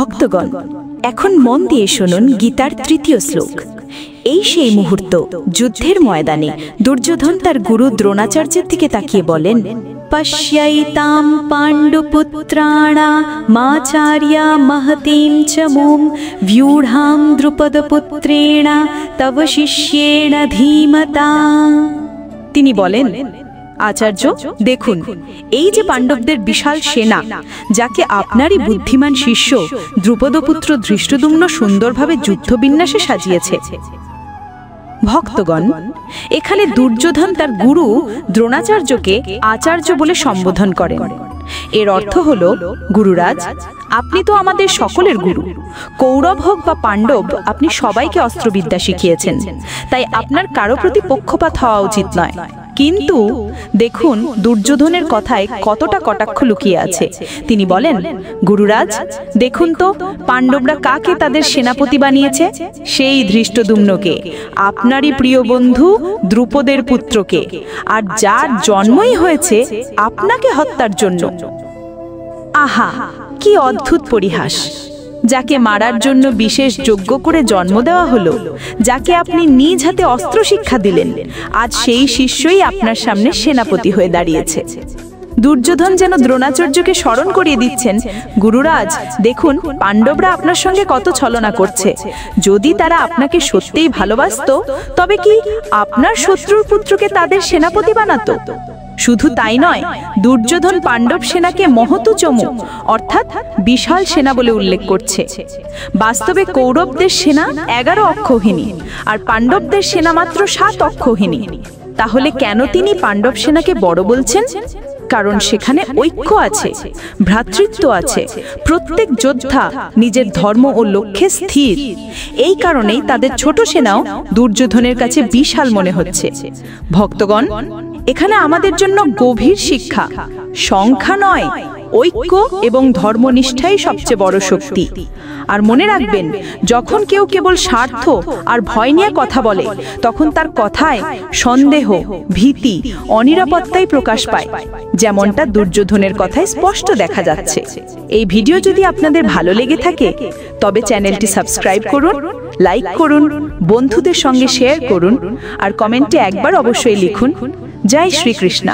ভক্তগণ, এখন মন দিয়ে শুনুন গীতার তৃতীয় শ্লোক। এই সেই মুহূর্ত, যুদ্ধের ময়দানে দুর্যোধন তার গুরু দ্রোণাচার্যের দিকে তাকিয়ে বলেন, পশ্যৈতাম পাণ্ডুপুত্রাণা মাচার্যা মহতীম চ মুম ব্যূঢ়াং দ্রুপদপুত্রেণ তব শিষ্যেণ ধীমতা। তিনি বলেন, আচার্য দেখুন, এই যে পাণ্ডবদের বিশাল সেনা, যাকে আপনারই বুদ্ধিমান শিষ্য দ্রুপদপুত্র ধৃষ্টদ্যুম্ন সুন্দরভাবে যুদ্ধবিন্যাসে সাজিয়েছে। ভক্তগণ, এখানে দুর্যোধন তার গুরু দ্রোণাচার্যকে আচার্য বলে সম্বোধন করেন। এর অর্থ হল, গুরুরাজ, আপনি তো আমাদের সকলের গুরু। কৌরব হোক বা পাণ্ডব, আপনি সবাইকে অস্ত্রবিদ্যা শিখিয়েছেন, তাই আপনার কারো প্রতি পক্ষপাত হওয়া উচিত নয়। কিন্তু দেখুন দুর্যোধনের কথায় কতটা কটাক্ষ লুকিয়ে আছে। তিনি বলেন, গুরুরাজ দেখুন তো, পাণ্ডবরা কাকে তাদের সেনাপতি বানিয়েছে? সেই ধৃষ্টদ্যুম্নকে, আপনারই প্রিয় বন্ধু দ্রুপদের পুত্রকে, আর যার জন্মই হয়েছে আপনাকে হত্যার জন্য। আহা, কি অদ্ভুত পরিহাস! যাকে মারার জন্য বিশেষ যজ্ঞ করে জন্ম দেওয়া হলো, যাকে আপনি নিজ হাতে অস্ত্র শিক্ষা দিলেন, আজ সেই শিষ্যই আপনার সামনে সেনাপতি হয়ে দাঁড়িয়েছে। দুর্যোধন যেন দ্রোণাচার্যকে স্মরণ করিয়ে দিচ্ছেন, গুরুরাজ দেখুন, পাণ্ডবরা আপনার সঙ্গে কত ছলনা করছে। যদি তারা আপনাকে সত্যিই ভালোবাসতো, তবে কি আপনার শত্রুর পুত্রকে তাদের সেনাপতি বানাতো? শুধু তাই নয়, দুর্যোধন পাণ্ডব সেনাকে মহতু চমু অর্থাৎ বিশাল সেনা বলে উল্লেখ করছে। বাস্তবে কৌরবদের সেনা 11 অক্ষৌহিনী, আর পাণ্ডবদের সেনা মাত্র 7 অক্ষৌহিনী। তাহলে কেন তিনি পাণ্ডব সেনাকে বড় বলছেন? কারণ সেখানে ঐক্য আছে, ভ্রাতৃত্ব আছে। প্রত্যেক যোদ্ধা নিজের ধর্ম ও লক্ষ্যে স্থির। এই কারণেই তাদের ছোট সেনাও দুর্যোধনের কাছে বিশাল মনে হচ্ছে। ভক্তগণ, এখানে আমাদের জন্য গভীর শিক্ষা। সংখ্যা নয়, ঐক্য এবং ধর্মনিষ্ঠাই সবচেয়ে বড় শক্তি। আর মনে রাখবেন, যখন কেউ কেবল স্বার্থ আর ভয় নিয়ে কথা বলে, তখন তার কথায় সন্দেহ, ভীতি, অনিরাপত্তাই প্রকাশ পায়, যেমনটা দুর্যোধনের কথায় স্পষ্ট দেখা যাচ্ছে। এই ভিডিও যদি আপনাদের ভালো লেগে থাকে, তবে চ্যানেলটি সাবস্ক্রাইব করুন, লাইক করুন, বন্ধুদের সঙ্গে শেয়ার করুন, আর কমেন্টে একবার অবশ্যই লিখুন, জয় শ্রীকৃষ্ণ।